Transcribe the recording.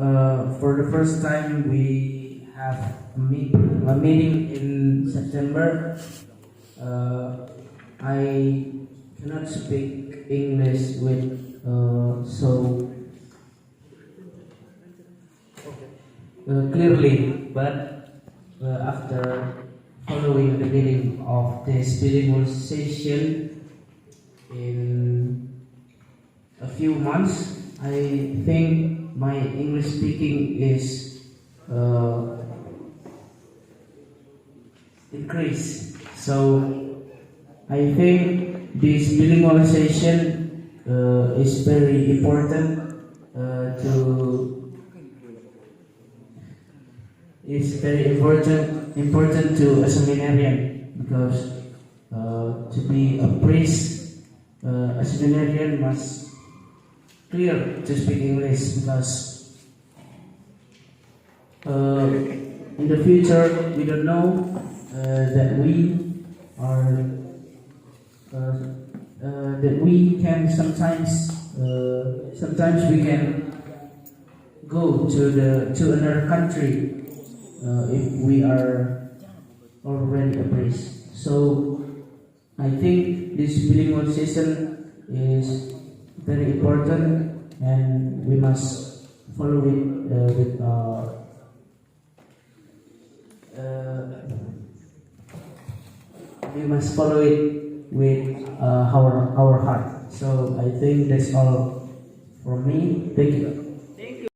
for the first time, we have a meeting in September. I cannot speak English so clearly, but after following the meaning of this bilingual session in a few months, I think my English speaking is increased. So I think this bilingualization is very important to is very important to a seminarian, because to be a priest, a seminarian must clear to speak English, because in the future we don't know that we can sometimes we can go to another country if we are already a priest. So I think this bilingual system is very important, and we must follow it with our heart. So I think that's all from me. Thank you.